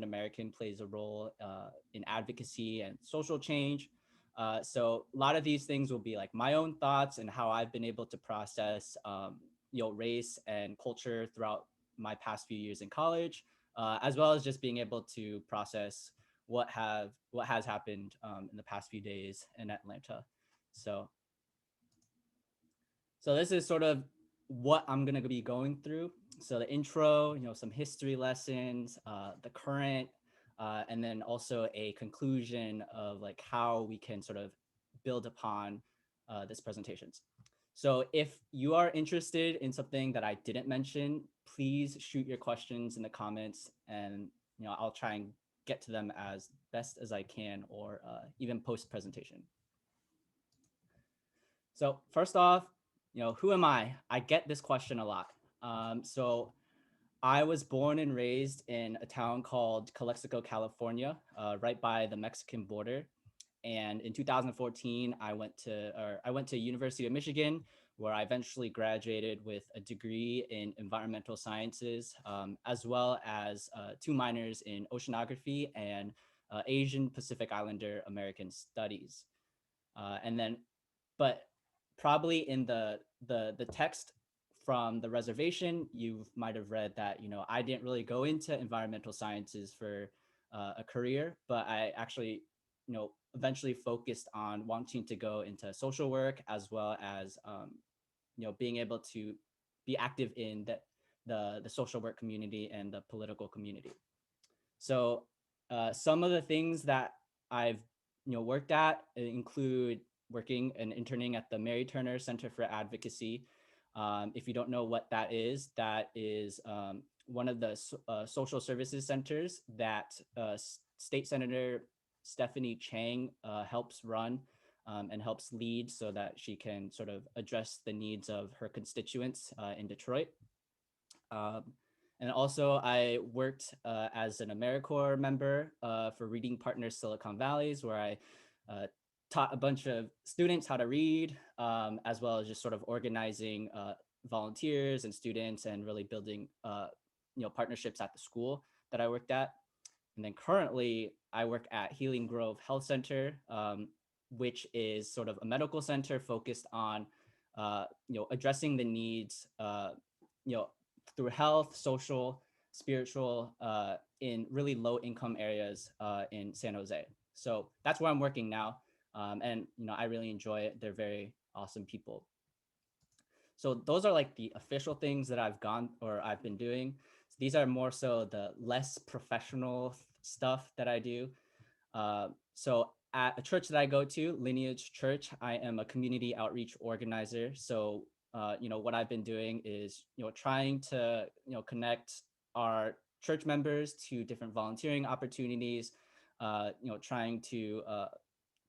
American plays a role in advocacy and social change. So a lot of these things will be like my own thoughts and how I've been able to process, race and culture throughout my past few years in college, as well as just being able to process what has happened in the past few days in Atlanta. So so this is sort of what I'm gonna be going through. So the intro, some history lessons, the current, and then also a conclusion of like how we can sort of build upon this presentations. So if you are interested in something that I didn't mention, please shoot your questions in the comments, and I'll try and get to them as best as I can, or even post presentation. So first off, who am I? I get this question a lot. So I was born and raised in a town called Calexico, California, right by the Mexican border. And in 2014, I went to University of Michigan, where I eventually graduated with a degree in environmental sciences, as well as two minors in oceanography and Asian Pacific Islander American Studies. And then, but probably in the text from the reservation, you might have read that I didn't really go into environmental sciences for a career, but I actually eventually focused on wanting to go into social work, as well as being able to be active in the social work community and the political community. So some of the things that I've worked at include working and interning at the Mary Turner Center for Advocacy. If you don't know what that is one of the social services centers that State Senator Stephanie Chang helps run and helps lead, so that she can sort of address the needs of her constituents in Detroit. Um, and also, I worked as an AmeriCorps member for Reading Partners Silicon Valleys, where I taught a bunch of students how to read, as well as just sort of organizing volunteers and students, and really building partnerships at the school that I worked at. And then currently, I work at Healing Grove Health Center, which is sort of a medical center focused on addressing the needs through health, social, spiritual, in really low income areas in San Jose. So that's where I'm working now. And I really enjoy it. They're very awesome people. So those are like the official things that I've been doing. So these are more so the less professional stuff that I do. So at a church that I go to, Lineage Church, I am a community outreach organizer. So what I've been doing is trying to connect our church members to different volunteering opportunities, trying to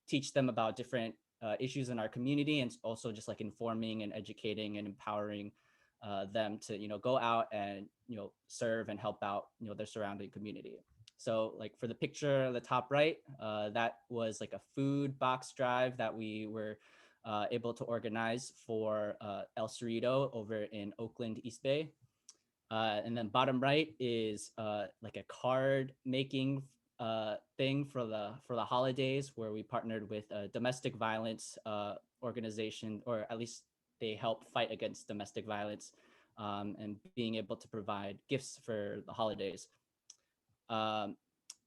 teach them about different issues in our community, and also just like informing and educating and empowering them to go out and serve and help out their surrounding community. So like for the picture on the top right, that was like a food box drive that we were able to organize for El Cerrito over in Oakland East Bay. And then bottom right is like a card making thing for the holidays, where we partnered with a domestic violence organization, or at least they help fight against domestic violence, and being able to provide gifts for the holidays. Um,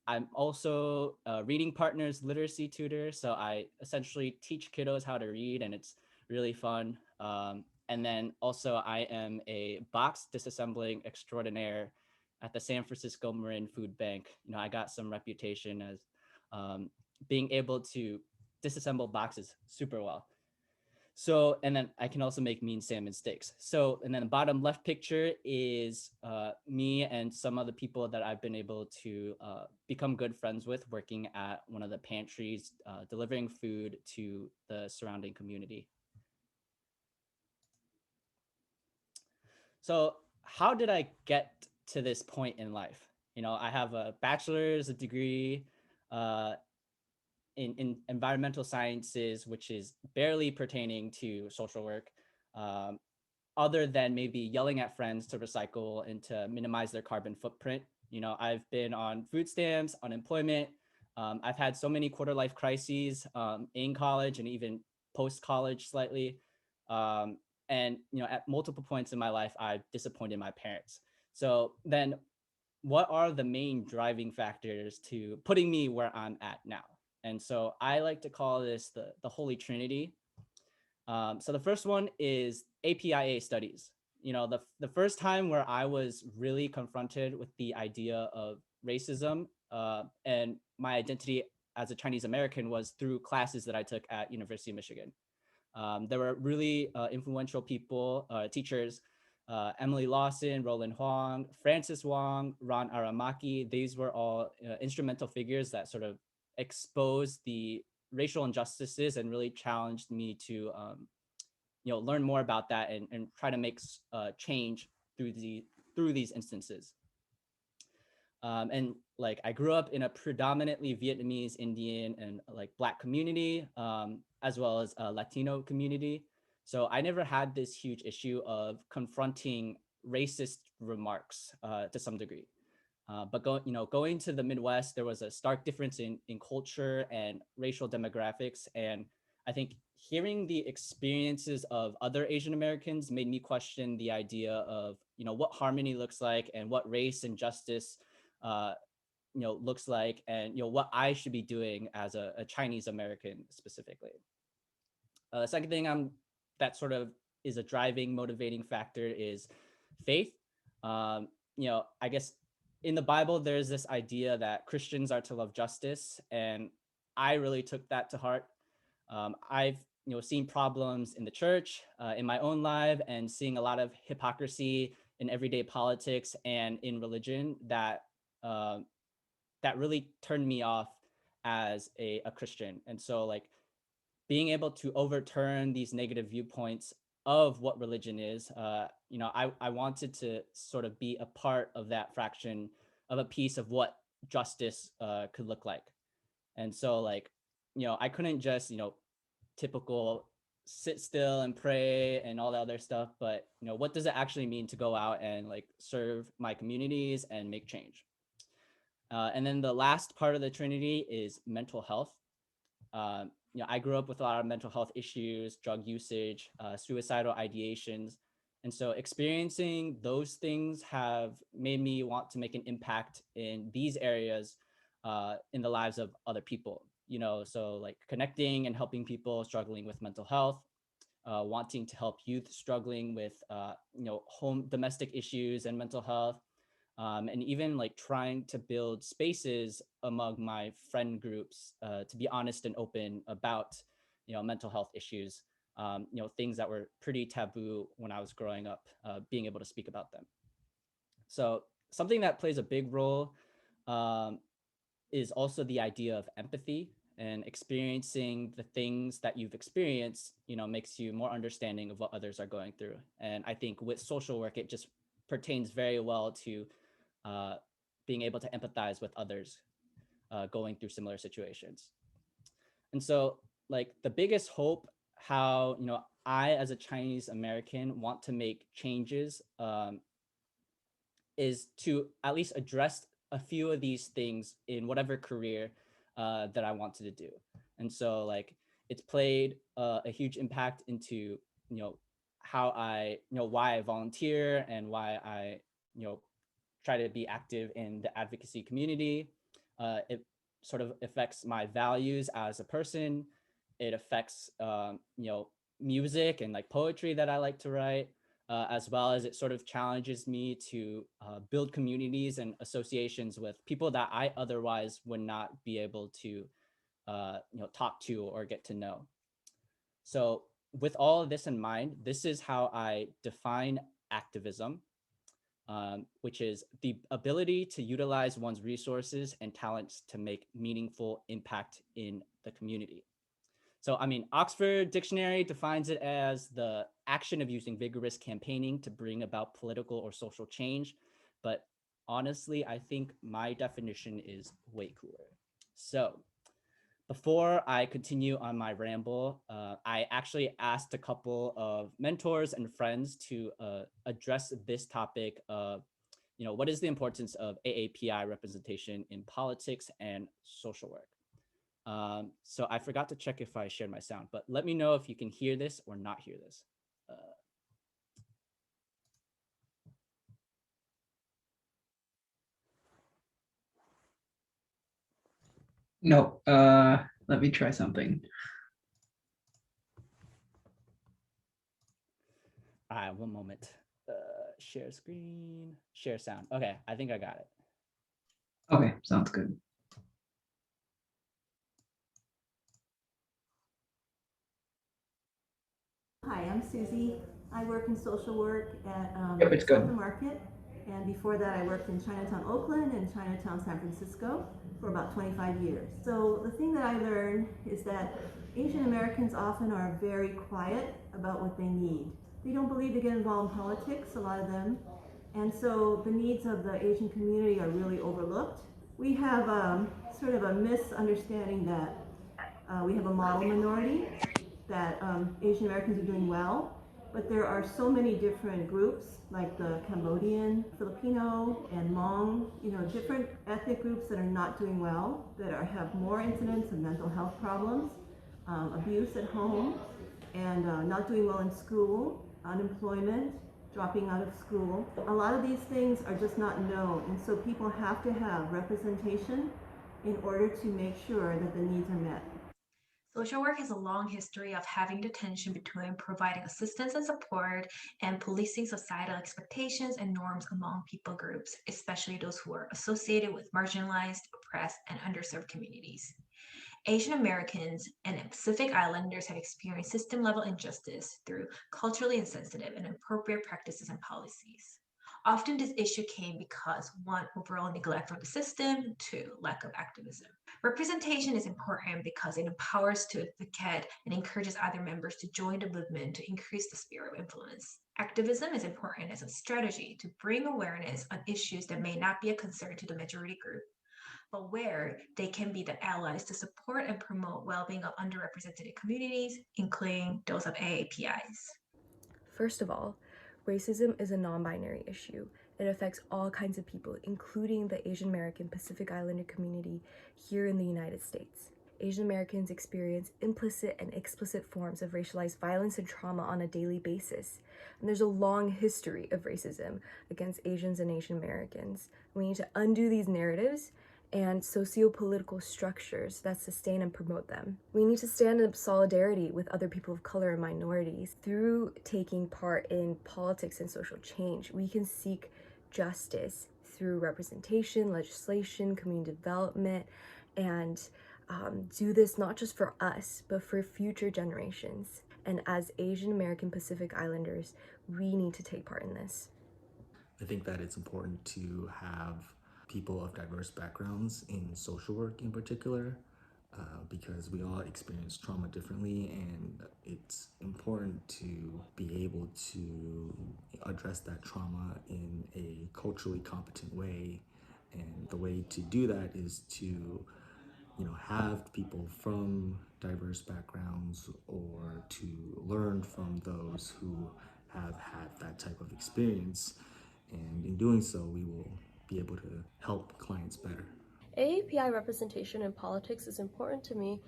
I'm also a Reading Partners literacy tutor, so I essentially teach kiddos how to read, and it's really fun. And then also I am a box disassembling extraordinaire at the San Francisco Marin Food Bank. I got some reputation as being able to disassemble boxes super well. So, and then I can also make mean salmon steaks. So, and then the bottom left picture is me and some other people that I've been able to become good friends with, working at one of the pantries, delivering food to the surrounding community. So how did I get to this point in life? I have a bachelor's degree in environmental sciences, which is barely pertaining to social work, other than maybe yelling at friends to recycle and to minimize their carbon footprint. I've been on food stamps, unemployment. I've had so many quarter life crises in college and even post college slightly. Um, and, at multiple points in my life, I've disappointed my parents. So then what are the main driving factors to putting me where I'm at now? And so I like to call this the Holy Trinity. So the first one is APIA studies. The first time where I was really confronted with the idea of racism and my identity as a Chinese American was through classes that I took at University of Michigan. There were really influential people, teachers, Emily Lawson, Roland Huang, Francis Wong, Ron Aramaki. These were all instrumental figures that sort of exposed the racial injustices and really challenged me to learn more about that and try to make change through these instances. And like I grew up in a predominantly Vietnamese, Indian, and like Black community, as well as a Latino community. So I never had this huge issue of confronting racist remarks to some degree. But going to the Midwest, there was a stark difference in culture and racial demographics. And I think hearing the experiences of other Asian Americans made me question the idea of, what harmony looks like and what race and justice, uh, looks like, and, what I should be doing as a Chinese American specifically. The second thing that sort of is a driving, motivating factor is faith. I guess in the Bible, there's this idea that Christians are to love justice, and I really took that to heart. I've seen problems in the church, in my own life, and seeing a lot of hypocrisy in everyday politics and in religion uh, that really turned me off as a Christian. And so like being able to overturn these negative viewpoints of what religion is, I wanted to sort of be a part of that fraction of a piece of what justice could look like. And so like, I couldn't just, typical sit still and pray and all the other stuff, but what does it actually mean to go out and like serve my communities and make change? And then the last part of the Trinity is mental health. I grew up with a lot of mental health issues, drug usage, suicidal ideations. And so experiencing those things have made me want to make an impact in these areas in the lives of other people. So like connecting and helping people struggling with mental health, wanting to help youth struggling with, home domestic issues and mental health, and even like trying to build spaces among my friend groups to be honest and open about mental health issues, things that were pretty taboo when I was growing up, being able to speak about them. So something that plays a big role um, is also the idea of empathy, and experiencing the things that you've experienced makes you more understanding of what others are going through. And I think with social work it just pertains very well to uh, being able to empathize with others going through similar situations. And so, like, the biggest hope, how, I, as a Chinese American, want to make changes is to at least address a few of these things in whatever career that I wanted to do. And so, like, it's played a huge impact into, how why I volunteer and why I, you know, try to be active in the advocacy community. It sort of affects my values as a person. It affects, music and like poetry that I like to write, as well as it sort of challenges me to build communities and associations with people that I otherwise would not be able to, talk to or get to know. So with all of this in mind, this is how I define activism, which is the ability to utilize one's resources and talents to make meaningful impact in the community. So, I mean, Oxford Dictionary defines it as the action of using vigorous campaigning to bring about political or social change. But honestly, I think my definition is way cooler. So, before I continue on my ramble, I actually asked a couple of mentors and friends to address this topic of, what is the importance of AAPI representation in politics and social work? So I forgot to check if I shared my sound, but let me know if you can hear this or not hear this. Uh, No, let me try something. all right, one moment. Share screen, share sound. Okay, I think I got it. Okay, sounds good. Hi, I'm Susie. I work in social work at Yep, it's South good. Market, and before that I worked in Chinatown, Oakland and Chinatown, San Francisco for about 25 years. So the thing that I learned is that Asian Americans often are very quiet about what they need. They don't believe to get involved in politics, a lot of them, and so the needs of the Asian community are really overlooked. We have sort of a misunderstanding that we have a model minority, that Asian Americans are doing well, but there are so many different groups like the Cambodian, Filipino, and Hmong, different ethnic groups that are not doing well, that have more incidents of mental health problems, abuse at home, and not doing well in school, unemployment, dropping out of school. A lot of these things are just not known, and so people have to have representation in order to make sure that the needs are met. Social work has a long history of having the tension between providing assistance and support and policing societal expectations and norms among people groups, especially those who are associated with marginalized, oppressed, and underserved communities. Asian Americans and Pacific Islanders have experienced system level injustice through culturally insensitive and inappropriate practices and policies. Often, this issue came because one, overall neglect of the system, two, lack of activism. Representation is important because it empowers to advocate and encourages other members to join the movement to increase the sphere of influence. Activism is important as a strategy to bring awareness on issues that may not be a concern to the majority group, but where they can be the allies to support and promote well-being of underrepresented communities, including those of AAPIs. First of all, racism is a non binary issue. It affects all kinds of people, including the Asian American Pacific Islander community here in the United States. Asian Americans experience implicit and explicit forms of racialized violence and trauma on a daily basis. And there's a long history of racism against Asians and Asian Americans. We need to undo these narratives and socio-political structures that sustain and promote them. We need to stand in solidarity with other people of color and minorities. Through taking part in politics and social change, we can seek justice through representation, legislation, community development, and do this not just for us, but for future generations. And as Asian American Pacific Islanders, we need to take part in this. I think that it's important to have people of diverse backgrounds in social work in particular, because we all experience trauma differently, and it's important to be able to address that trauma in a culturally competent way. And the way to do that is to have people from diverse backgrounds, or to learn from those who have had that type of experience. And in doing so, we will be able to help clients better. AAPI representation in politics is important to me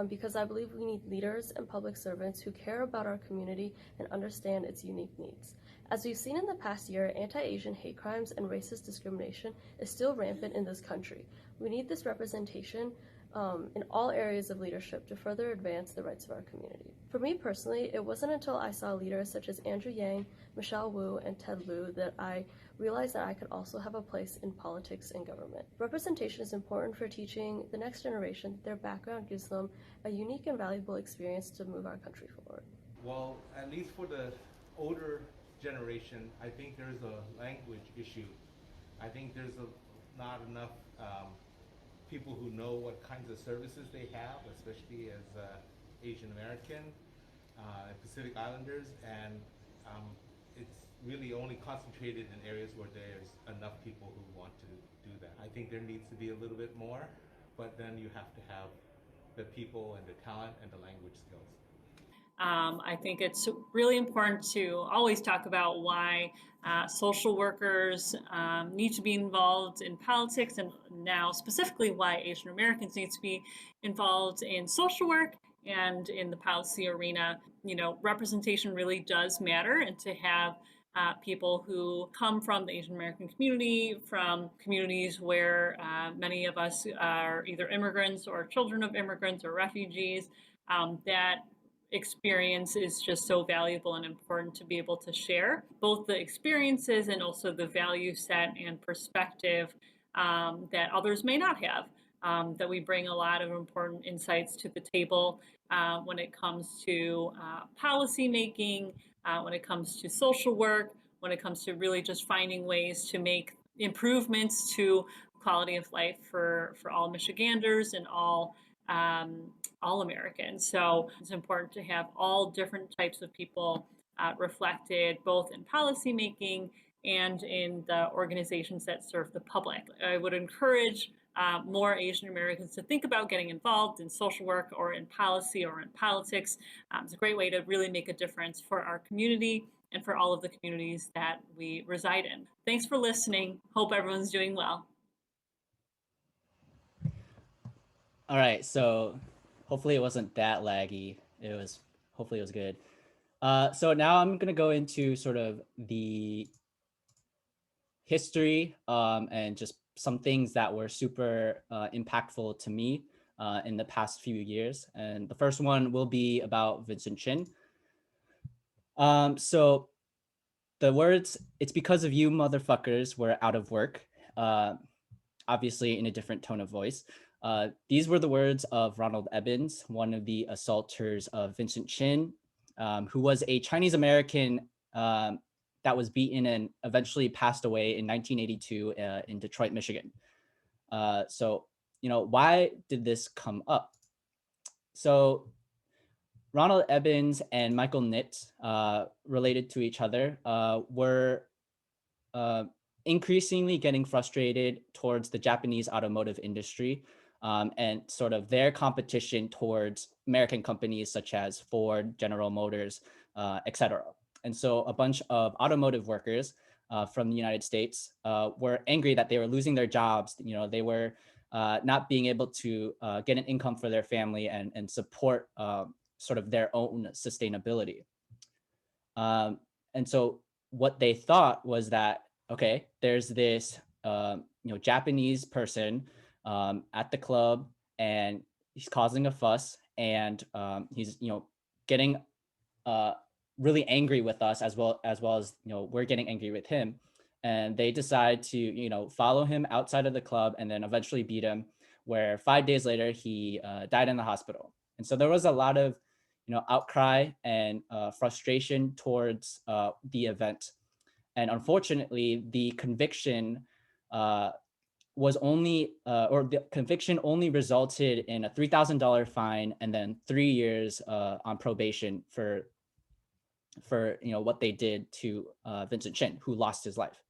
because I believe we need leaders and public servants who care about our community and understand its unique needs. As we've seen in the past year, anti-Asian hate crimes and racist discrimination is still rampant in this country. We need this representation in all areas of leadership to further advance the rights of our community. For me personally, it wasn't until I saw leaders such as Andrew Yang, Michelle Wu, and Ted Lieu that I realized that I could also have a place in politics and government. Representation is important for teaching the next generation that their background gives them a unique and valuable experience to move our country forward. Well, at least for the older generation, I think there's a language issue. I think there's not enough people who know what kinds of services they have, especially as Asian American, Pacific Islanders, and it's really only concentrated in areas where there's enough people who want to do that. I think there needs to be a little bit more, but then you have to have the people and the talent and the language skills. I think it's really important to always talk about why social workers need to be involved in politics, and now specifically why Asian Americans need to be involved in social work and in the policy arena. You know, representation really does matter, and to have people who come from the Asian American community, from communities where many of us are either immigrants or children of immigrants or refugees, that experience is just so valuable and important to be able to share both the experiences and also the value set and perspective that others may not have. That we bring a lot of important insights to the table when it comes to policy making, when it comes to social work, when it comes to really just finding ways to make improvements to quality of life for all Michiganders and all Americans. So it's important to have all different types of people reflected both in policymaking and in the organizations that serve the public. I would encourage more Asian Americans to think about getting involved in social work or in policy or in politics. It's a great way to really make a difference for our community and for all of the communities that we reside in. Thanks for listening. Hope everyone's doing well. All right, so hopefully it wasn't that laggy. Hopefully it was good. So now I'm gonna go into sort of the history and just some things that were super impactful to me in the past few years. And the first one will be about Vincent Chin. So the words, "It's because of you motherfuckers were out of work," obviously in a different tone of voice. These were the words of Ronald Ebbins, one of the assaulters of Vincent Chin, who was a Chinese American that was beaten and eventually passed away in 1982 in Detroit, Michigan. So, why did this come up? So Ronald Ebbins and Michael Nitt, related to each other, were increasingly getting frustrated towards the Japanese automotive industry and sort of their competition towards American companies such as Ford, General Motors, etc. And so a bunch of automotive workers from the United States were angry that they were losing their jobs. They were not being able to get an income for their family and support sort of their own sustainability. And so what they thought was that, okay, there's this Japanese person at the club, and he's causing a fuss, and he's getting really angry with us as well as we're getting angry with him, and they decide to follow him outside of the club and then eventually beat him, where 5 days later he died in the hospital. And so there was a lot of outcry and frustration towards the event. And unfortunately, the conviction was only, or the conviction only resulted in a $3,000 fine and then 3 years on probation for what they did to Vincent Chin, who lost his life.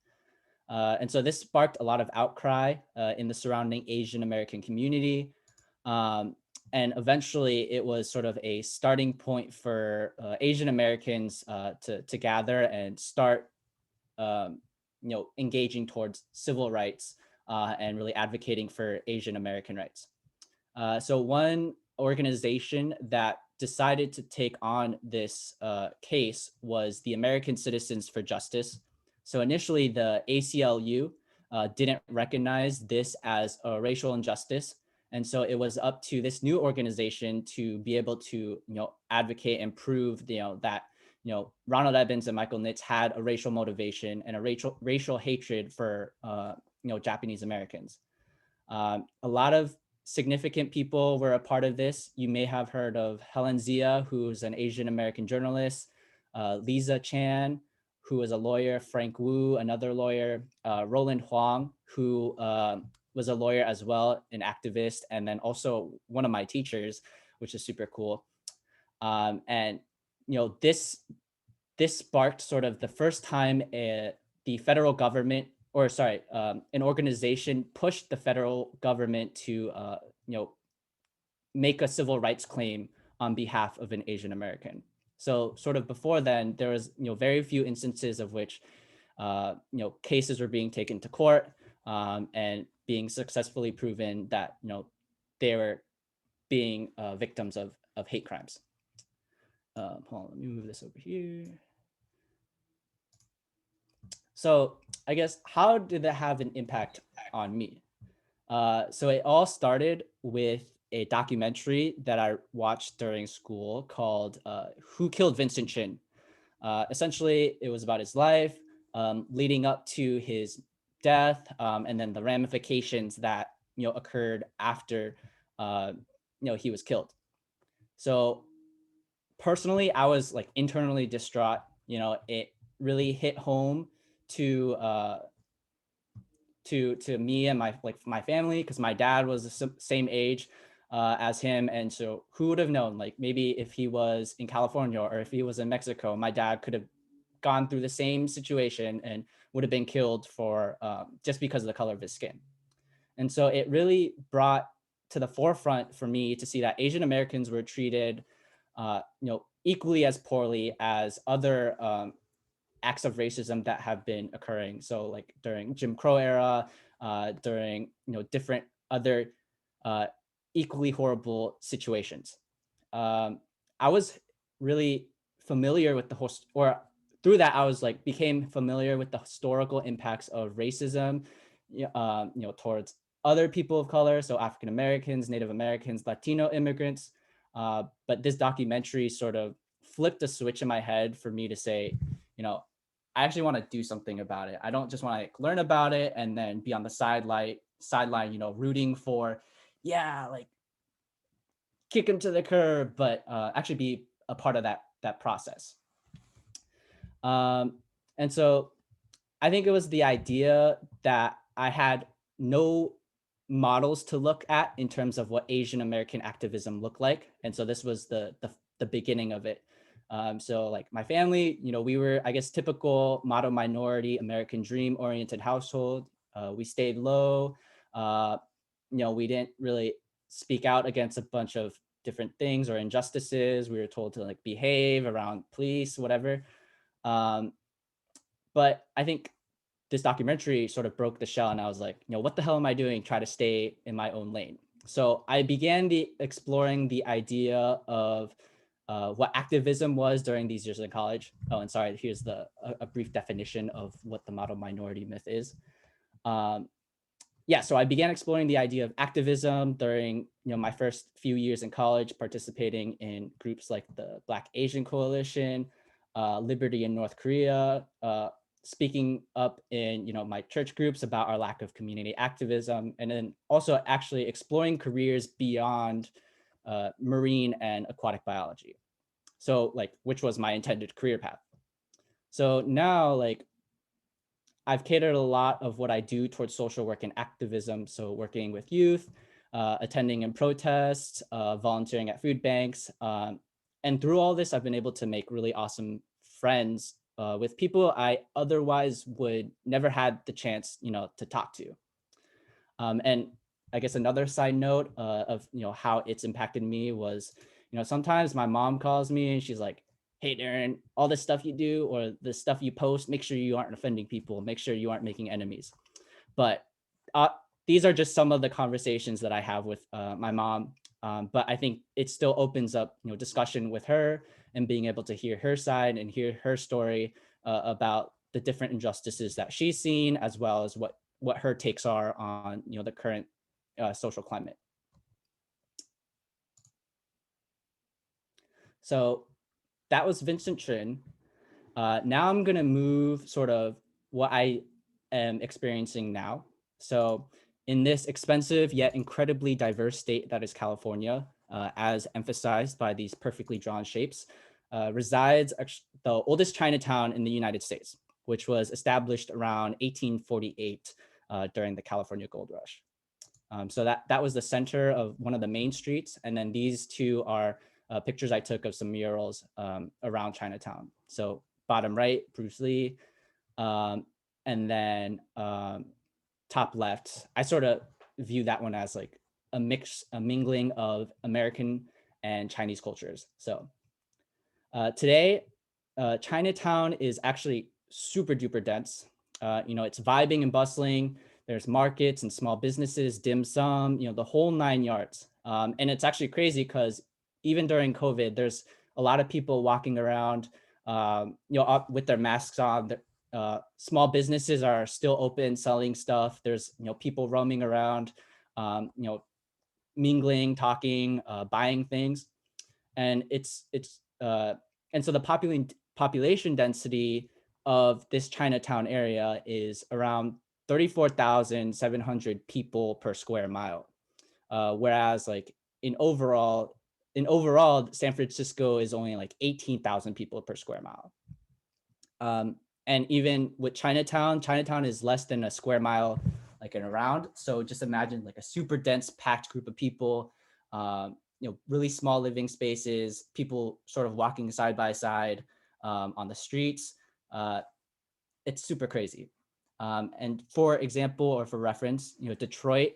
And so this sparked a lot of outcry in the surrounding Asian American community. And eventually it was sort of a starting point for Asian Americans to gather and start engaging towards civil rights and really advocating for Asian American rights. So one organization that decided to take on this case was the American Citizens for Justice. So initially the ACLU didn't recognize this as a racial injustice. And so it was up to this new organization to be able to, advocate and prove, that, Ronald Ebbins and Michael Nitt had a racial motivation and a racial hatred for, Japanese Americans. A lot of significant people were a part of this. You may have heard of Helen Zia, who's an Asian American journalist, Lisa Chan, who is a lawyer, Frank Wu, another lawyer, Roland Huang, who was a lawyer as well, an activist, and then also one of my teachers, which is super cool. And this sparked sort of the first time the federal government, or sorry, an organization pushed the federal government to make a civil rights claim on behalf of an Asian American. So sort of before then, there was very few instances of which cases were being taken to court and being successfully proven that they were being victims of hate crimes. Hold on, let me move this over here. So I guess how did that have an impact on me? So it all started with a documentary that I watched during school called "Who Killed Vincent Chin?" Essentially, it was about his life leading up to his death, and then the ramifications that occurred after he was killed. So personally, I was like internally distraught. It really hit home to to me and my family, because my dad was the same age as him, and so who would have known, like maybe if he was in California or if he was in Mexico, my dad could have gone through the same situation and would have been killed for just because of the color of his skin. And so it really brought to the forefront for me to see that Asian Americans were treated equally as poorly as other acts of racism that have been occurring. So like during Jim Crow era, during different other equally horrible situations. I was really familiar with the host, or through that I was like became familiar with the historical impacts of racism, towards other people of color, so African Americans, Native Americans, Latino immigrants. But this documentary sort of flipped a switch in my head for me to say, I actually want to do something about it. I don't just want to like learn about it and then be on the sideline, rooting for, yeah, like kick him to the curb, but actually be a part of that process. And so I think it was the idea that I had no models to look at in terms of what Asian American activism looked like, and so this was the beginning of it. So like my family, we were, I guess, typical model minority American dream oriented household. We stayed low. We didn't really speak out against a bunch of different things or injustices. We were told to like behave around police, whatever. But I think this documentary sort of broke the shell, and I was like, what the hell am I doing? Try to stay in my own lane. So I began exploring the idea of what activism was during these years in college. Oh, and sorry, here's a brief definition of what the model minority myth is. So I began exploring the idea of activism during my first few years in college, participating in groups like the Black Asian Coalition, Liberty in North Korea, speaking up in my church groups about our lack of community activism, and then also actually exploring careers beyond marine and aquatic biology. So like, which was my intended career path. So now like I've catered a lot of what I do towards social work and activism. So working with youth, attending in protests, volunteering at food banks. And through all this, I've been able to make really awesome friends with people I otherwise would never had the chance, to talk to. And I guess another side note of, how it's impacted me was, sometimes my mom calls me and she's like, hey, Darren, all this stuff you do or the stuff you post, make sure you aren't offending people, make sure you aren't making enemies. But these are just some of the conversations that I have with my mom. But I think it still opens up, discussion with her and being able to hear her side and hear her story about the different injustices that she's seen, as well as what her takes are on, the current social climate. So that was Vincent Chin. Now I'm going to move sort of what I am experiencing now. So in this expensive yet incredibly diverse state that is California, as emphasized by these perfectly drawn shapes, resides the oldest Chinatown in the United States, which was established around 1848 during the California Gold Rush. So that was the center of one of the main streets. And then these two are pictures I took of some murals around Chinatown. So bottom right, Bruce Lee. And then top left, I sort of view that one as like a mingling of American and Chinese cultures. So Today, Chinatown is actually super duper dense. It's vibing and bustling. There's markets and small businesses, dim sum, the whole 9 yards. And it's actually crazy because even during COVID, there's a lot of people walking around, up with their masks on. Small businesses are still open, selling stuff. There's, people roaming around, mingling, talking, buying things, and and so the population density of this Chinatown area is around 34,700 people per square mile, whereas like in overall San Francisco is only like 18,000 people per square mile. And even with Chinatown is less than a square mile, like in around. So just imagine like a super dense, packed group of people, really small living spaces, people sort of walking side by side on the streets. It's super crazy. And for example, or for reference, Detroit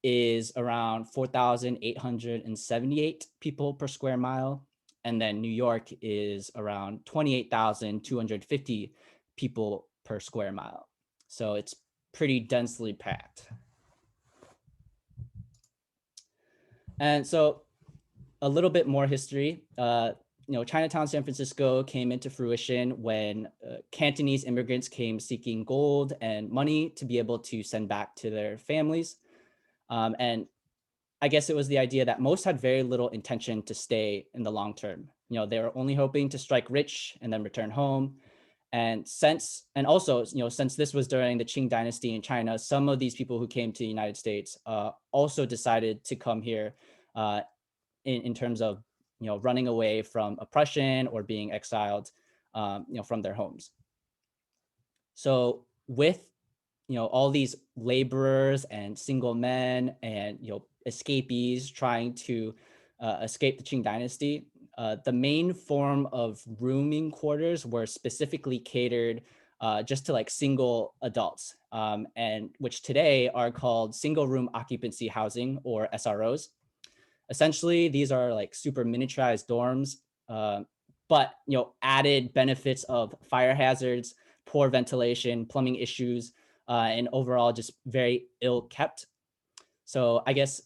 is around 4,878 people per square mile. And then New York is around 28,250 people per square mile. So it's pretty densely packed. And so a little bit more history. Chinatown, San Francisco came into fruition when Cantonese immigrants came seeking gold and money to be able to send back to their families. And I guess it was the idea that most had very little intention to stay in the long term. They were only hoping to strike rich and then return home. And since this was during the Qing dynasty in China, some of these people who came to the United States also decided to come here in terms of, running away from oppression or being exiled, from their homes. So with all these laborers and single men and escapees trying to escape the Qing dynasty, the main form of rooming quarters were specifically catered just to like single adults, and which today are called single room occupancy housing, or SROs. Essentially, these are like super miniaturized dorms, but added benefits of fire hazards, poor ventilation, plumbing issues, and overall just very ill kept. So I guess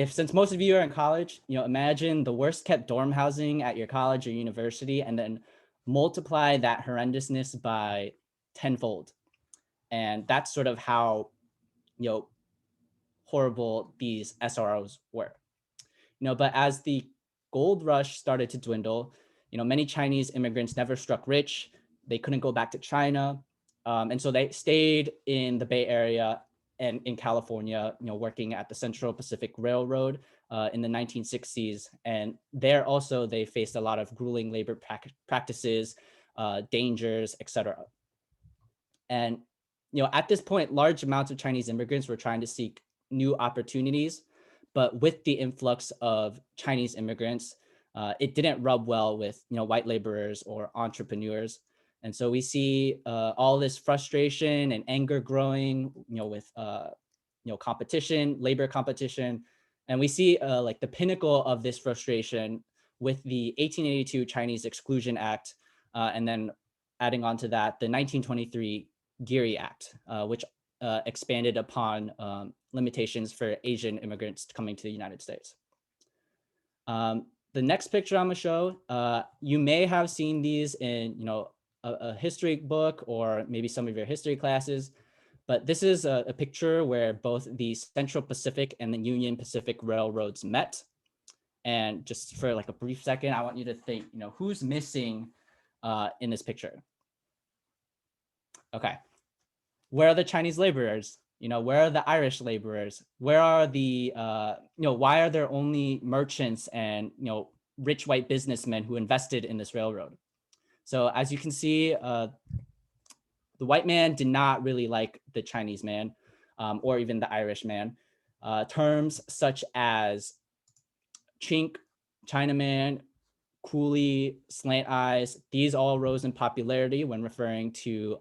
since most of you are in college, imagine the worst kept dorm housing at your college or university, and then multiply that horrendousness by tenfold. And that's sort of how, horrible these SROs were. But as the gold rush started to dwindle, many Chinese immigrants never struck rich. They couldn't go back to China. And so they stayed in the Bay Area and in California, working at the Central Pacific Railroad in the 1960s. And there also, they faced a lot of grueling labor practices, dangers, etc. And, at this point, large amounts of Chinese immigrants were trying to seek new opportunities. But with the influx of Chinese immigrants, it didn't rub well with, white laborers or entrepreneurs. And so we see all this frustration and anger growing, with, competition, labor competition. And we see like the pinnacle of this frustration with the 1882 Chinese Exclusion Act, and then adding on to that, the 1923 Geary Act, which expanded upon limitations for Asian immigrants coming to the United States. The next picture I'm gonna show, you may have seen these in, a history book or maybe some of your history classes, but this is a picture where both the Central Pacific and the Union Pacific Railroads met. And just for like a brief second, I want you to think, who's missing in this picture? Okay. Where are the Chinese laborers? Where are the Irish laborers? Where are the, why are there only merchants and, rich white businessmen who invested in this railroad? So as you can see, the white man did not really like the Chinese man, or even the Irish man. Terms such as chink, Chinaman, coolie, slant eyes, these all rose in popularity when referring to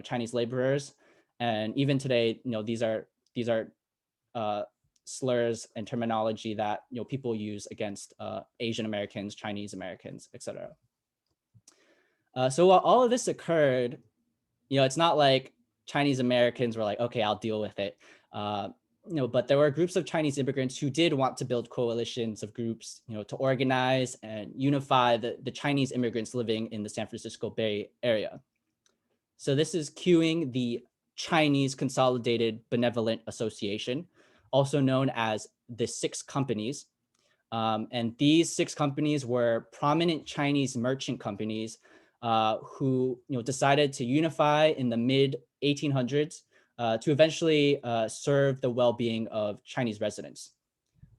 Chinese laborers. And even today, these are slurs and terminology that people use against Asian Americans, Chinese Americans, etc. So while all of this occurred, it's not like Chinese Americans were like, okay, I'll deal with it. Uh, but there were groups of Chinese immigrants who did want to build coalitions of groups, to organize and unify the Chinese immigrants living in the San Francisco Bay Area. So this is cueing the Chinese Consolidated Benevolent Association, also known as the Six Companies. And these six companies were prominent Chinese merchant companies who decided to unify in the mid 1800s to eventually serve the well-being of Chinese residents.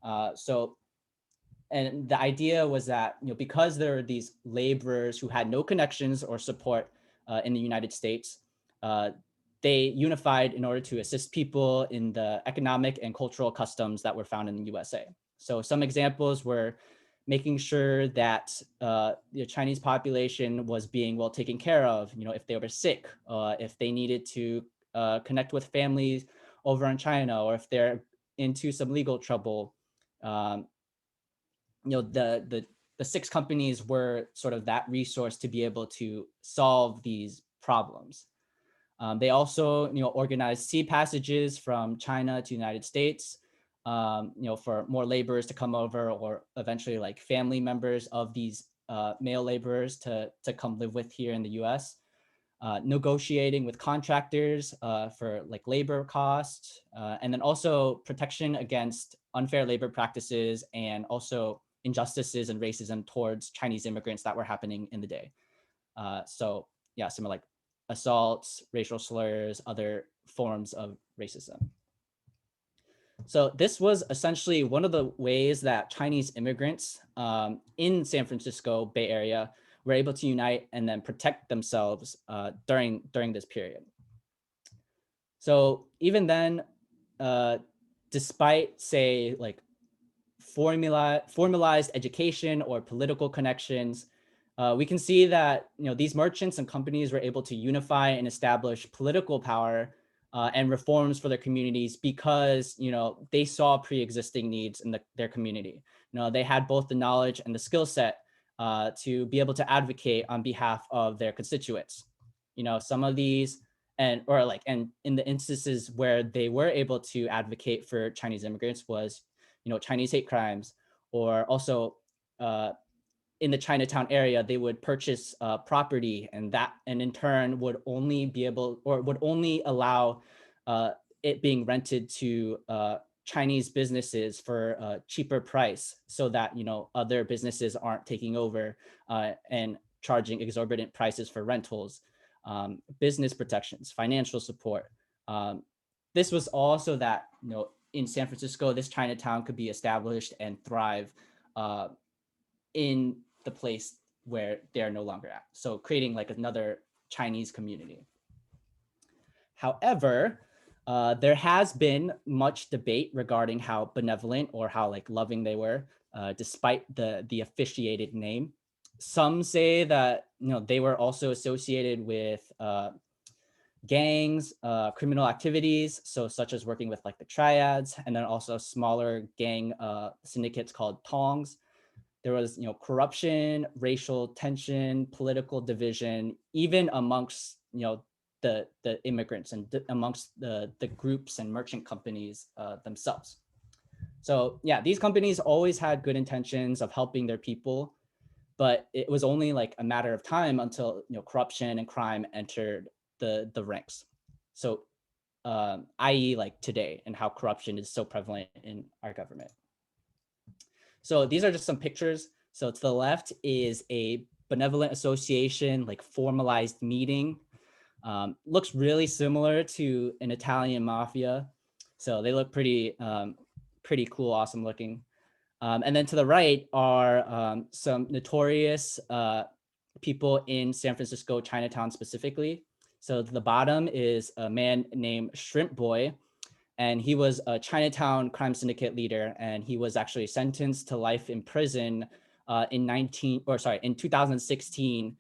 And the idea was that because there are these laborers who had no connections or support in the United States, they unified in order to assist people in the economic and cultural customs that were found in the USA. So some examples were making sure that the Chinese population was being well taken care of. If they were sick, if they needed to connect with families over in China, or if they're into some legal trouble. The six companies were sort of that resource to be able to solve these problems. They also, organized sea passages from China to the United States, for more laborers to come over, or eventually like family members of these male laborers to come live with here in the U.S. Negotiating with contractors for like labor costs, and then also protection against unfair labor practices and also injustices and racism towards Chinese immigrants that were happening in the day. So yeah, some like assaults, racial slurs, other forms of racism. So this was essentially one of the ways that Chinese immigrants in San Francisco Bay Area were able to unite and then protect themselves during this period. So even then, despite say like formalized education or political connections, we can see that these merchants and companies were able to unify and establish political power and reforms for their communities because they saw pre-existing needs in their community. They had both the knowledge and the skill set to be able to advocate on behalf of their constituents. Some of these and in the instances where they were able to advocate for Chinese immigrants was Chinese hate crimes, or also in the Chinatown area, they would purchase property, and in turn would only be able, or would only allow it being rented to Chinese businesses for a cheaper price, so that other businesses aren't taking over and charging exorbitant prices for rentals, business protections, financial support. This was also that in San Francisco, this Chinatown could be established and thrive in the place where they're no longer at. So creating like another Chinese community. However, there has been much debate regarding how benevolent or how like loving they were, despite the officiated name. Some say that they were also associated with gangs, criminal activities, so such as working with like the triads, and then also smaller gang syndicates called tongs. There was corruption, racial tension, political division, even amongst the immigrants and amongst the groups and merchant companies themselves. So yeah, these companies always had good intentions of helping their people, but it was only like a matter of time until corruption and crime entered the ranks. So i.e. like today, and how corruption is so prevalent in our government. So these are just some pictures. So to the left is a benevolent association, like formalized meeting. Looks really similar to an Italian mafia. So they look pretty cool, awesome looking. And then to the right are some notorious people in San Francisco, Chinatown specifically. So to the bottom is a man named Shrimp Boy, and he was a Chinatown crime syndicate leader, and he was actually sentenced to life in prison in 2016,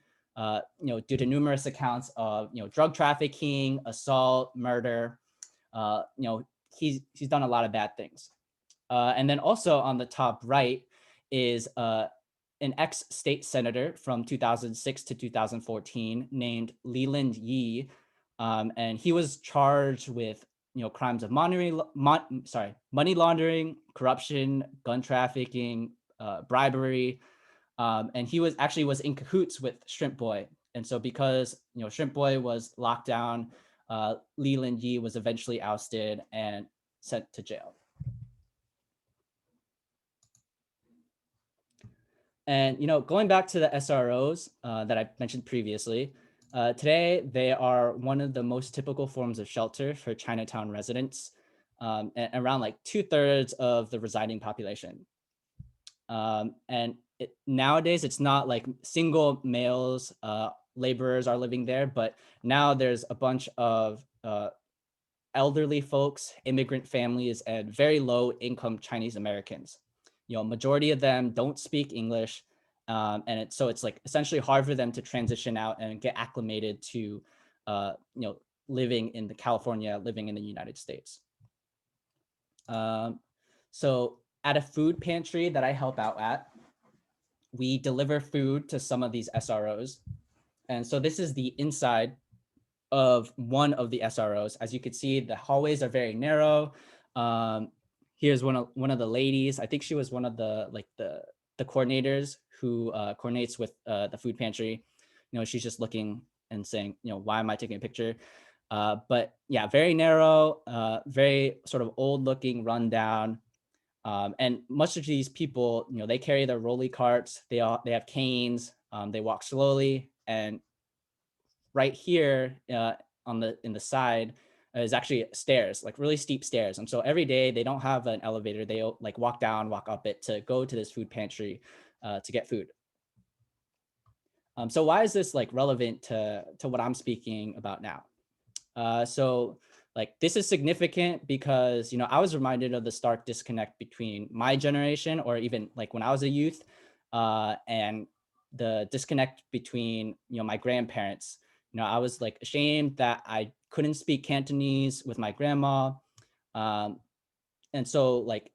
due to numerous accounts of drug trafficking, assault, murder. He's done a lot of bad things. And then also on the top right is an ex-state senator from 2006 to 2014 named Leland Yee, and he was charged with crimes of money laundering, corruption, gun trafficking, bribery, and he was in cahoots with Shrimp Boy. And so because Shrimp Boy was locked down, Leland Yee was eventually ousted and sent to jail. And going back to the SROs that I mentioned previously, today they are one of the most typical forms of shelter for Chinatown residents, and around like 2/3 of the residing population. And nowadays it's not like single males, laborers are living there, but now there's a bunch of elderly folks, immigrant families, and very low income Chinese Americans. Majority of them don't speak English, and it's like essentially hard for them to transition out and get acclimated to, living in California, living in the United States. So at a food pantry that I help out at, we deliver food to some of these SROs, and so this is the inside of one of the SROs. As you can see, the hallways are very narrow. Here's one of the ladies. I think she was one of the coordinators who coordinates with the food pantry. She's just looking and saying, why am I taking a picture? But yeah, very narrow, very sort of old looking, rundown. And much of these people, they carry their rolly carts. They have canes. They walk slowly, and right here in the side is actually stairs, like really steep stairs. And so every day they don't have an elevator. They like walk down, walk up it to go to this food pantry to get food. So why is this like relevant to what I'm speaking about now? So like this is significant because I was reminded of the stark disconnect between my generation, or even like when I was a youth, and the disconnect between my grandparents. I was like ashamed that I couldn't speak Cantonese with my grandma. And so like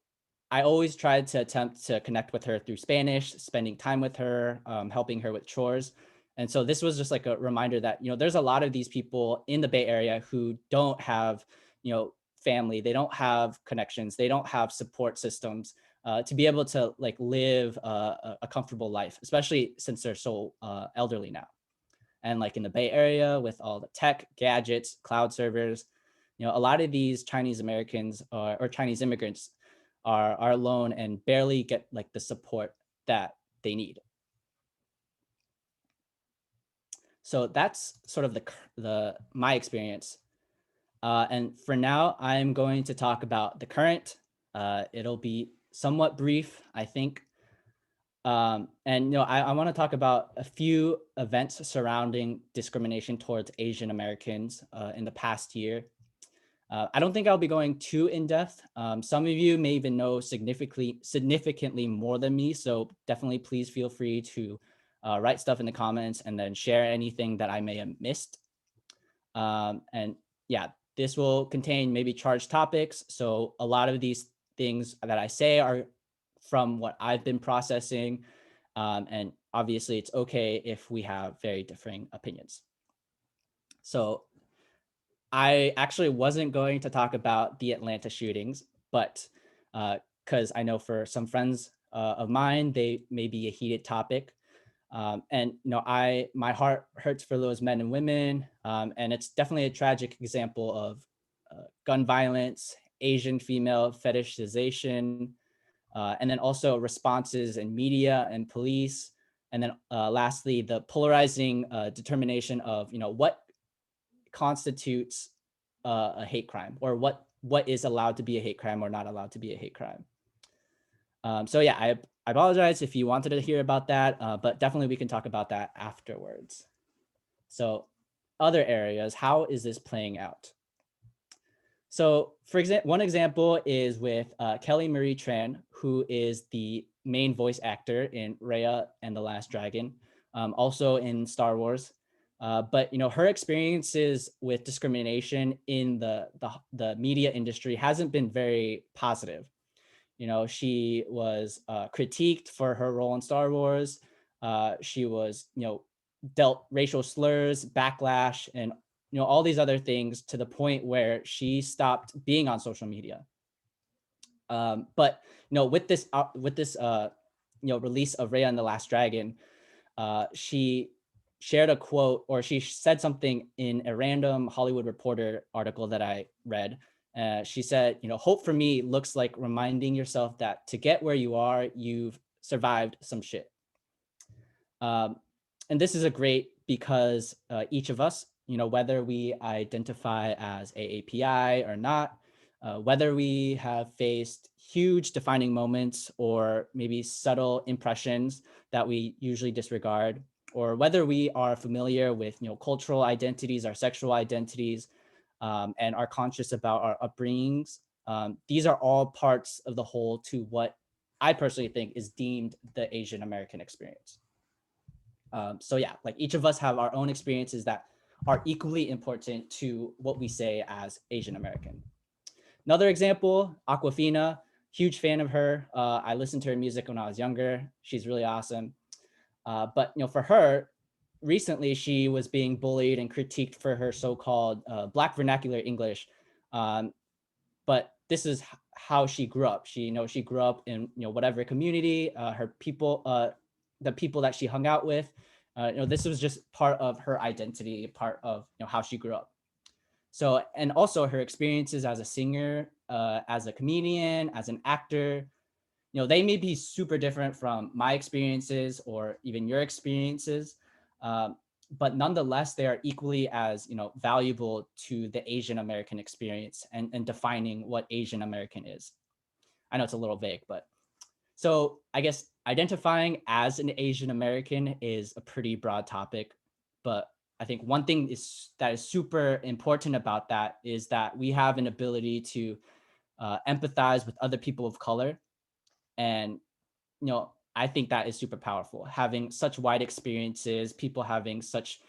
I always tried to attempt to connect with her through Spanish, spending time with her, helping her with chores. And so this was just like a reminder that, there's a lot of these people in the Bay Area who don't have, family, they don't have connections, they don't have support systems to be able to like live a comfortable life, especially since they're so elderly now. And like in the Bay Area with all the tech, gadgets, cloud servers, a lot of these Chinese Americans or Chinese immigrants are alone and barely get like the support that they need. So that's sort of my experience. And for now, I'm going to talk about the current. It'll be somewhat brief, I think. And I want to talk about a few events surrounding discrimination towards Asian Americans in the past year. I don't think I'll be going too in depth. Some of you may even know significantly more than me, so definitely please feel free to write stuff in the comments and then share anything that I may have missed. And yeah, this will contain maybe charged topics. So a lot of these things that I say are from what I've been processing. And obviously it's okay if we have very differing opinions. So I actually wasn't going to talk about the Atlanta shootings, but because I know for some friends of mine, they may be a heated topic. And my heart hurts for those men and women, and it's definitely a tragic example of gun violence, Asian female fetishization, and then also responses in media and police, and then lastly the polarizing determination of what constitutes a hate crime, or what is allowed to be a hate crime or not allowed to be a hate crime. So yeah, I apologize if you wanted to hear about that, but definitely we can talk about that afterwards. So other areas, how is this playing out? So for example, one example is with Kelly Marie Tran, who is the main voice actor in Raya and the Last Dragon, also in Star Wars. But her experiences with discrimination in the media industry hasn't been very positive. You know, she was critiqued for her role in Star Wars. She was, you know, dealt racial slurs, backlash, and you know all these other things to the point where she stopped being on social media. But you know, with this you know release of Raya and the Last Dragon, she shared a quote, or she said something in a random Hollywood Reporter article that I read. She said, you know, hope for me looks like reminding yourself that to get where you are, you've survived some shit. Um, and this is a great because each of us, you know, whether we identify as AAPI or not, whether we have faced huge defining moments or maybe subtle impressions that we usually disregard, or whether we are familiar with, you know, cultural identities, our sexual identities, and are conscious about our upbringings, these are all parts of the whole to what I personally think is deemed the Asian American experience. So yeah, like each of us have our own experiences that are equally important to what we say as Asian American. Another example, Aquafina, huge fan of her. I listened to her music when I was younger. She's really awesome. But you know, for her, recently she was being bullied and critiqued for her so-called Black vernacular English. But this is how she grew up. She, you know, she grew up in, you know, whatever community, her people, the people that she hung out with, you know, this was just part of her identity, part of, you know, how she grew up. So, and also her experiences as a singer, as a comedian, as an actor, you know, they may be super different from my experiences or even your experiences. But nonetheless, they are equally as, you know, valuable to the Asian American experience and defining what Asian American is. I know it's a little vague, but so I guess identifying as an Asian American is a pretty broad topic. But I think one thing that is super important about that is that we have an ability to empathize with other people of color. And you know, I think that is super powerful. Having such wide experiences, people having such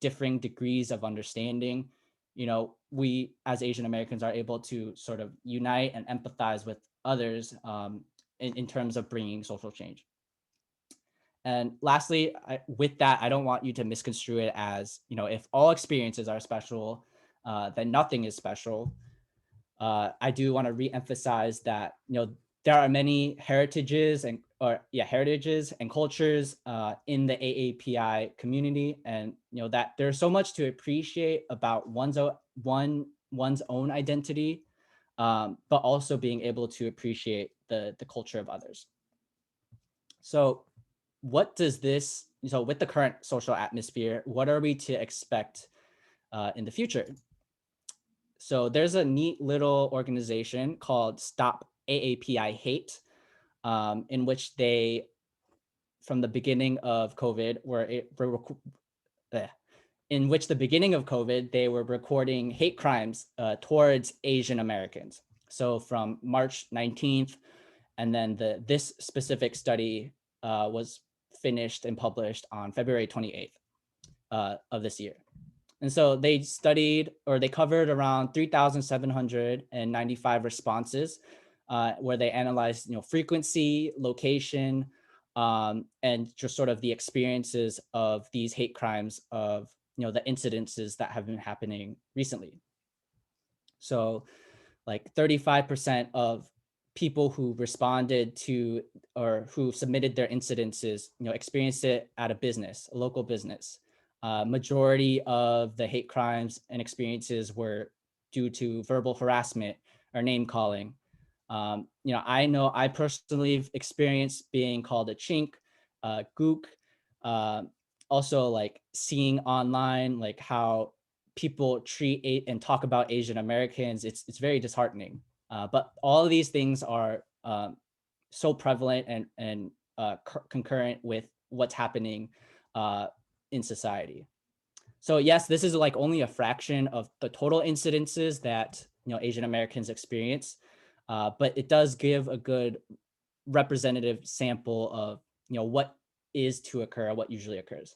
differing degrees of understanding, you know, we as Asian Americans are able to sort of unite and empathize with others in terms of bringing social change. And lastly, with that, I don't want you to misconstrue it as, you know, if all experiences are special, then nothing is special. I do want to re-emphasize that, you know, there are many heritages and cultures in the AAPI community, and you know that there's so much to appreciate about one's own identity, but also being able to appreciate the culture of others. So, what does this? So, with the current social atmosphere, what are we to expect in the future? So there's a neat little organization called Stop AAPI Hate, in which they, from the beginning of COVID, in which the beginning of COVID, they were recording hate crimes towards Asian Americans. So from March 19th, and then this specific study was finished and published on February 28th of this year. And so they studied, or they covered around 3,795 responses, where they analyzed, you know, frequency, location, and just sort of the experiences of these hate crimes, of, you know, the incidences that have been happening recently. So like 35% of people who responded to or who submitted their incidences, you know, experienced it at a business, a local business. Majority of the hate crimes and experiences were due to verbal harassment or name calling. You know I personally experienced being called a chink, gook. Also, like seeing online, like how people treat and talk about Asian Americans, it's very disheartening. But all of these things are so prevalent and concurrent with what's happening in society. So yes, this is like only a fraction of the total incidences that, you know, Asian Americans experience, but it does give a good representative sample of, you know, what is to occur, what usually occurs.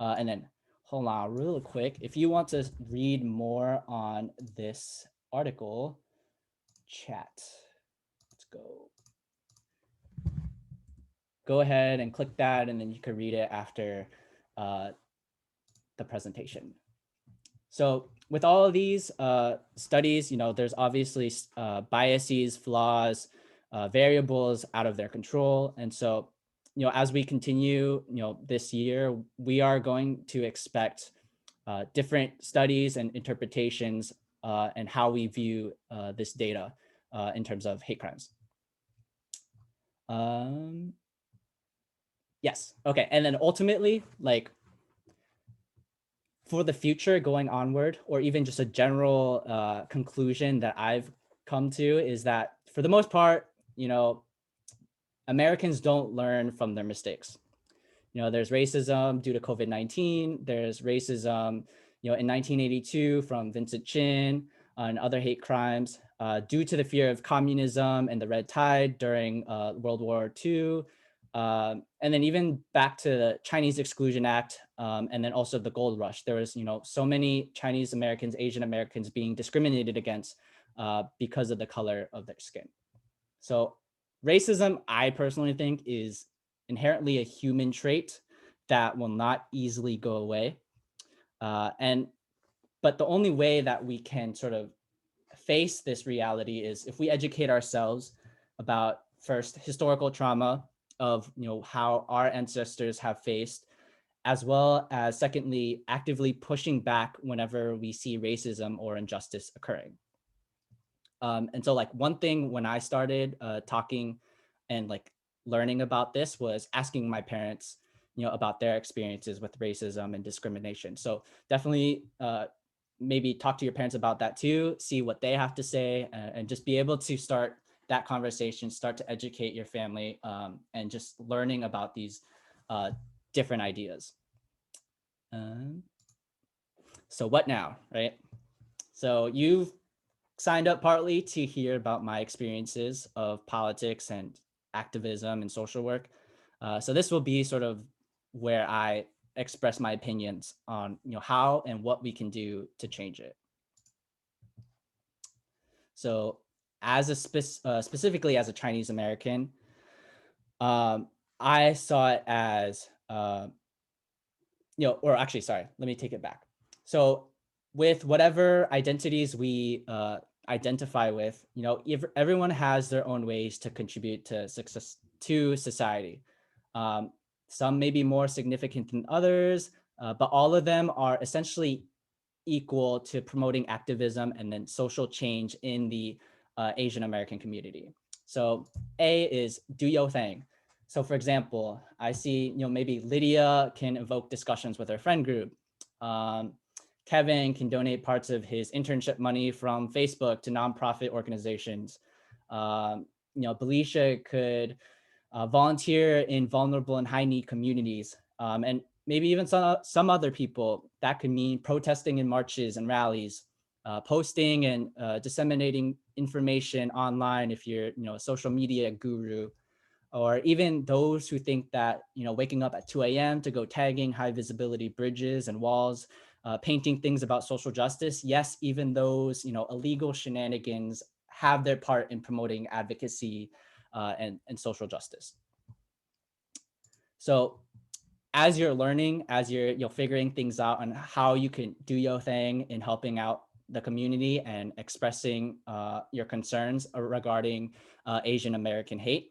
And then hold on real quick. If you want to read more on this article, chat. Let's go. go ahead and click that, and then you can read it after the presentation. So with all of these studies, there's obviously biases, flaws, variables out of their control. And so, as we continue, this year, we are going to expect different studies and interpretations and how we view this data in terms of hate crimes. Yes. Okay. And then ultimately, like, for the future going onward, or even just a general conclusion that I've come to, is that for the most part, Americans don't learn from their mistakes. There's racism due to COVID-19. There's racism, in 1982 from Vincent Chin and other hate crimes due to the fear of communism and the red tide during World War II. And then even back to the Chinese Exclusion Act, and then also the gold rush. There was, so many Chinese Americans, Asian Americans being discriminated against because of the color of their skin. So racism, I personally think, is inherently a human trait that will not easily go away. But the only way that we can sort of face this reality is if we educate ourselves about, first, historical trauma of how our ancestors have faced, as well as, secondly, actively pushing back whenever we see racism or injustice occurring. And so, like, one thing when I started talking and like learning about this was asking my parents, about their experiences with racism and discrimination. So definitely maybe talk to your parents about that too, see what they have to say, and just be able to start that conversation, start to educate your family, and just learning about these different ideas. So what now, right? So you've signed up partly to hear about my experiences of politics and activism and social work. So this will be sort of where I express my opinions on how and what we can do to change it. So as a specifically as a Chinese American, I saw it as or actually, sorry, let me take it back. So with whatever identities we identify with, everyone has their own ways to contribute to success to society. Some may be more significant than others, but all of them are essentially equal to promoting activism and then social change in the Asian American community. So A is do your thing. So for example, I see, maybe Lydia can evoke discussions with her friend group. Kevin can donate parts of his internship money from Facebook to nonprofit organizations. Belicia could volunteer in vulnerable and high need communities. And maybe even some other people. That could mean protesting in marches and rallies, posting and disseminating information online if you're a social media guru, or even those who think that waking up at 2 a.m. to go tagging high visibility bridges and walls, painting things about social justice. Yes, even those illegal shenanigans have their part in promoting advocacy and social justice. So as you're learning, as you're figuring things out on how you can do your thing in helping out the community and expressing your concerns regarding Asian American hate.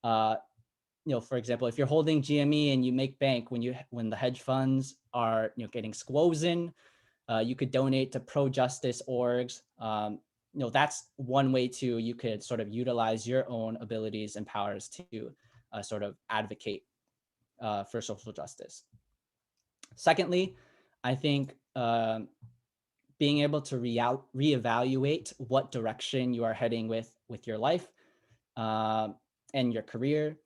For example, if you're holding GME and you make bank when the hedge funds are getting squozen, you could donate to pro-justice orgs. That's one way too. You could sort of utilize your own abilities and powers to sort of advocate for social justice. Secondly, I think being able to reevaluate what direction you are heading with your life and your career.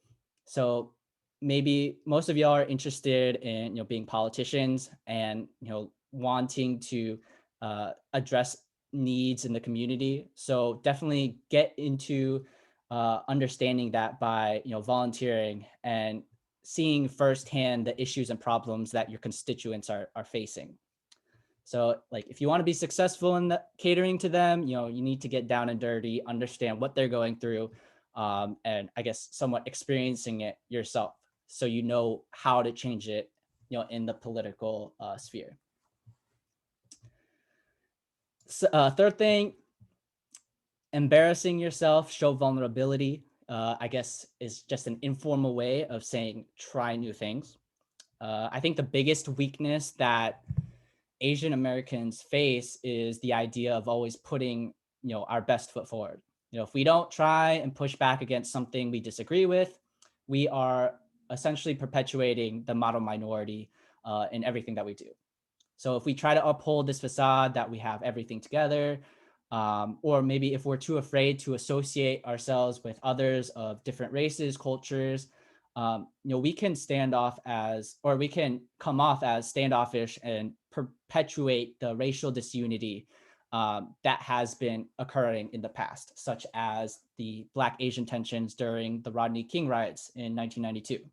So maybe most of y'all are interested in being politicians and wanting to address needs in the community. So definitely get into understanding that by volunteering and seeing firsthand the issues and problems that your constituents are facing. So like if you want to be successful in catering to them, you need to get down and dirty, understand what they're going through, and I guess somewhat experiencing it yourself, so you know how to change it, in the political sphere. So, third thing, embarrassing yourself, show vulnerability. I guess is just an informal way of saying try new things. I think the biggest weakness that Asian Americans face is the idea of always putting, our best foot forward. If we don't try and push back against something we disagree with, we are essentially perpetuating the model minority in everything that we do. So if we try to uphold this facade that we have everything together, or maybe if we're too afraid to associate ourselves with others of different races, cultures, we can we can come off as standoffish and perpetuate the racial disunity that has been occurring in the past, such as the Black Asian tensions during the Rodney King riots in 1992.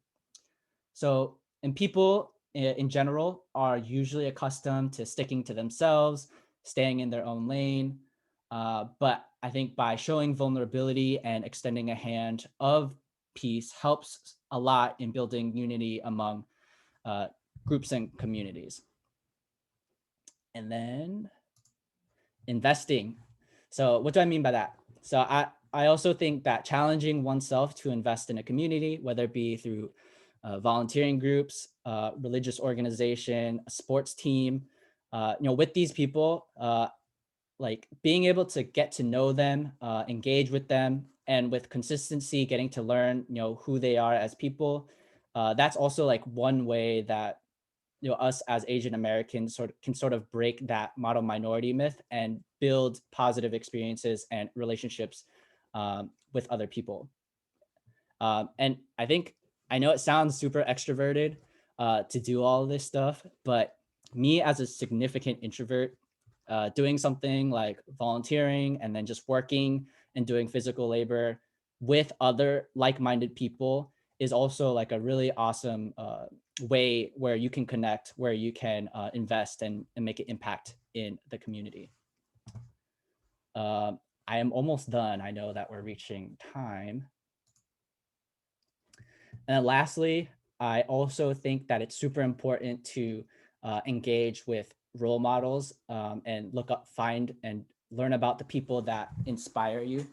So, and people in general are usually accustomed to sticking to themselves, staying in their own lane. But I think by showing vulnerability and extending a hand of peace helps a lot in building unity among groups and communities. And then investing. So what do I mean by that? So I also think that challenging oneself to invest in a community, whether it be through volunteering groups, religious organization, a sports team, with these people, like being able to get to know them, engage with them, and with consistency, getting to learn, who they are as people. That's also like one way that us as Asian Americans can sort of break that model minority myth and build positive experiences and relationships with other people. And I know it sounds super extroverted to do all this stuff, but me as a significant introvert, doing something like volunteering and then just working and doing physical labor with other like-minded people is also like a really awesome way where you can connect, where you can invest and make an impact in the community. I am almost done. I know that we're reaching time. And then lastly, I also think that it's super important to engage with role models and find and learn about the people that inspire you.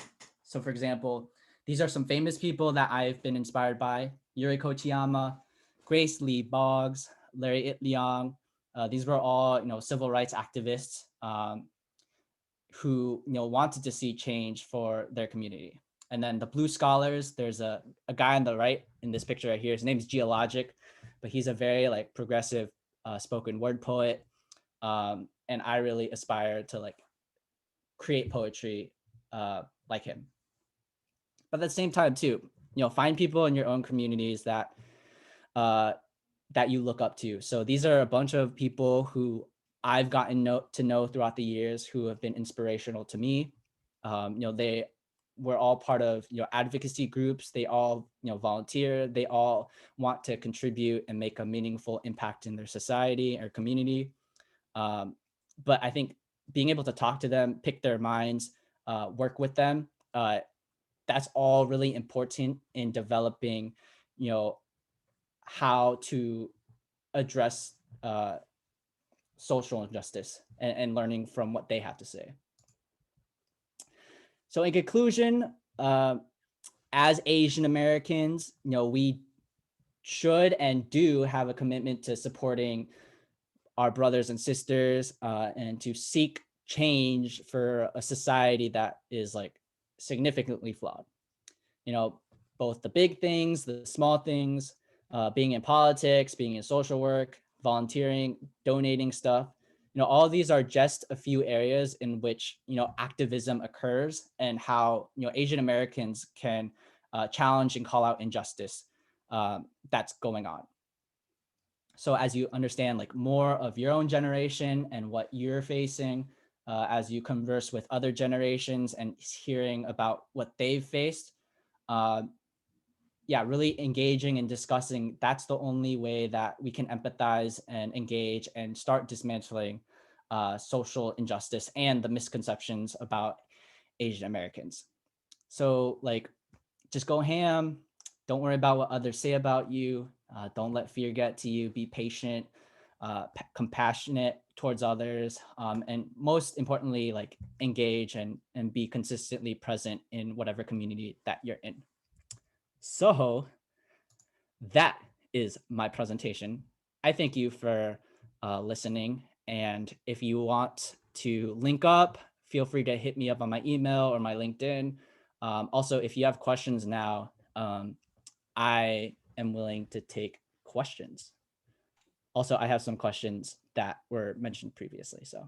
So for example, these are some famous people that I've been inspired by: Yuri Kochiyama, Grace Lee Boggs, Larry Itliong. These were all, civil rights activists who, wanted to see change for their community. And then the Blue Scholars, there's a guy on the right in this picture right here. His name's Geologic, but he's a very like progressive spoken word poet. And I really aspire to like create poetry like him. But at the same time too, find people in your own communities that that you look up to. So these are a bunch of people who I've gotten to know throughout the years who have been inspirational to me. They were all part of, advocacy groups. They all, volunteer. They all want to contribute and make a meaningful impact in their society or community. But I think being able to talk to them, pick their minds, work with them, that's all really important in developing, how to address social injustice and learning from what they have to say. So in conclusion, as Asian Americans, we should and do have a commitment to supporting our brothers and sisters and to seek change for a society that is like significantly flawed. Both the big things, the small things, being in politics, being in social work, volunteering, donating stuff. All these are just a few areas in which, activism occurs and how, Asian Americans can challenge and call out injustice that's going on. So as you understand like more of your own generation and what you're facing, as you converse with other generations and hearing about what they've faced, really engaging and discussing, that's the only way that we can empathize and engage and start dismantling social injustice and the misconceptions about Asian Americans. So like, just go ham. Don't worry about what others say about you. Don't let fear get to you. Be patient, compassionate towards others, and most importantly, like engage and be consistently present in whatever community that you're in. So that is my presentation. I thank you for listening. And if you want to link up, feel free to hit me up on my email or my LinkedIn. Also, if you have questions now, I am willing to take questions. Also, I have some questions that were mentioned previously. So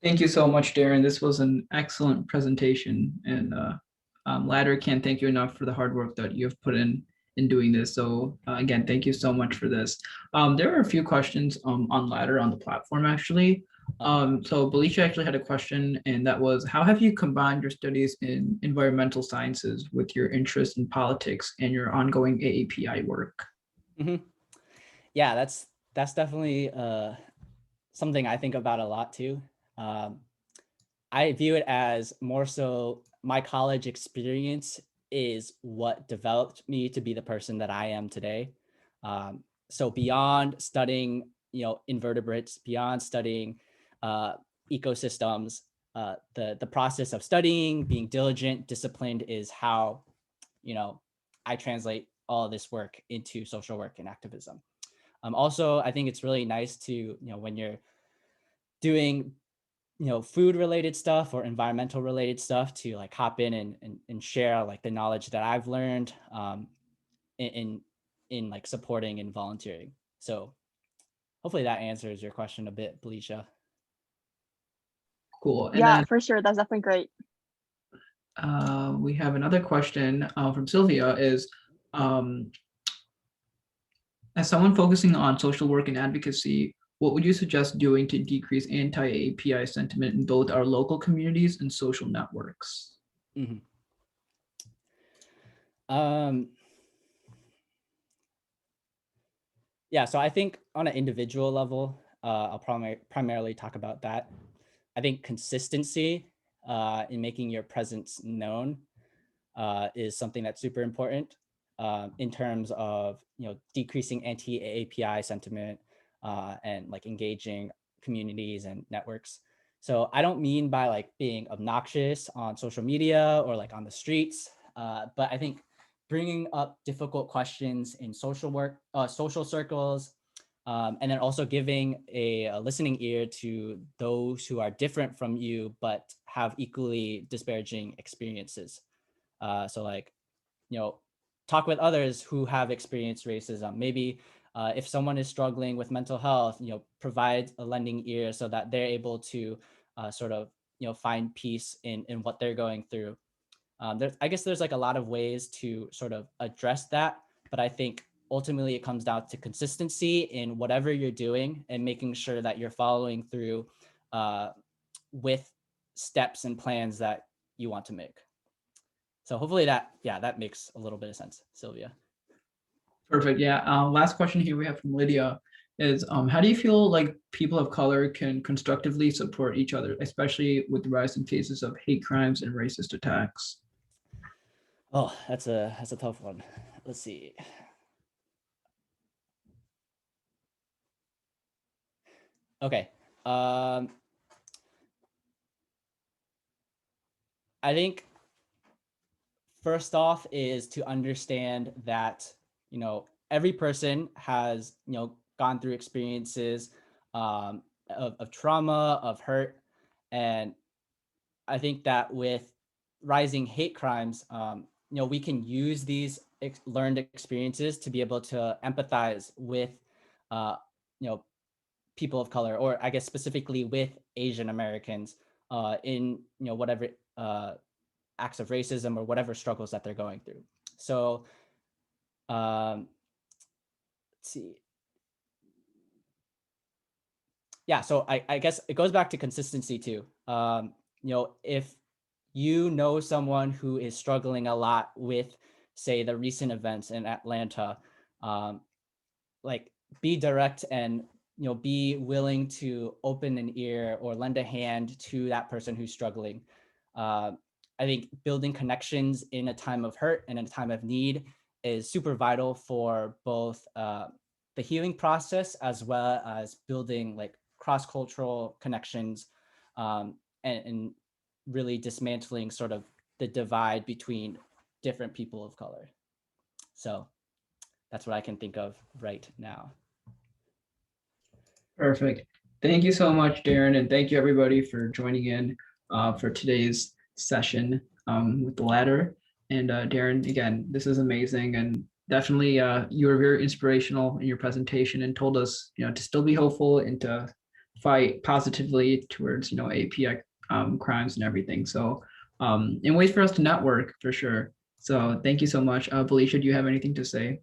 Thank you so much, Darren. This was an excellent presentation, and Ladder can't thank you enough for the hard work that you've put in doing this. So again, thank you so much for this. There are a few questions on Ladder on the platform actually. So Belicia actually had a question, and that was, how have you combined your studies in environmental sciences with your interest in politics and your ongoing AAPI work? Mm-hmm. Yeah, that's definitely something I think about a lot too. I view it as more so my college experience is what developed me to be the person that I am today. So beyond studying, invertebrates, beyond studying ecosystems, the process of studying, being diligent, disciplined is how, I translate all of this work into social work and activism. Also, I think it's really nice to, when you're doing food related stuff or environmental related stuff, to like hop in and share like the knowledge that I've learned in like supporting and volunteering. So hopefully that answers your question a bit, Belicia. Cool. And Yeah, then for sure. That's definitely great. we have another question from Sylvia is, as someone focusing on social work and advocacy, what would you suggest doing to decrease anti-API sentiment in both our local communities and social networks? Mm-hmm. Yeah, so I think on an individual level, I'll primarily talk about that. I think consistency in making your presence known is something that's super important in terms of decreasing anti-API sentiment and like engaging communities and networks. So I don't mean by like being obnoxious on social media or like on the streets, but I think bringing up difficult questions in social circles, and then also giving a listening ear to those who are different from you but have equally disparaging experiences. So like, talk with others who have experienced racism. Maybe if someone is struggling with mental health, provide a lending ear so that they're able to sort of, find peace in what they're going through. I guess there's like a lot of ways to sort of address that, but I think ultimately it comes down to consistency in whatever you're doing and making sure that you're following through with steps and plans that you want to make. So hopefully that makes a little bit of sense, Sylvia. Perfect. Yeah. Last question here we have from Lydia is, how do you feel like people of color can constructively support each other, especially with the rise in cases of hate crimes and racist attacks? Oh, that's a tough one. Let's see. Okay. I think first off is to understand that, every person has, gone through experiences of trauma, of hurt. And I think that with rising hate crimes, we can use these learned experiences to be able to empathize with, people of color, or I guess specifically with Asian Americans in, whatever acts of racism or whatever struggles that they're going through. So let's see. Yeah, so I guess it goes back to consistency too. If you know someone who is struggling a lot with, say, the recent events in Atlanta, like be direct and be willing to open an ear or lend a hand to that person who's struggling. I think building connections in a time of hurt and in a time of need is super vital for both the healing process as well as building like cross-cultural connections, and really dismantling sort of the divide between different people of color. So that's what I can think of right now. Perfect. Thank you so much, Darren, and thank you everybody for joining in for today's session with the ladder. And Darren, again, this is amazing, and definitely you were very inspirational in your presentation and told us, to still be hopeful and to fight positively towards, API crimes and everything. So, and ways for us to network for sure. So thank you so much. Belicia, do you have anything to say?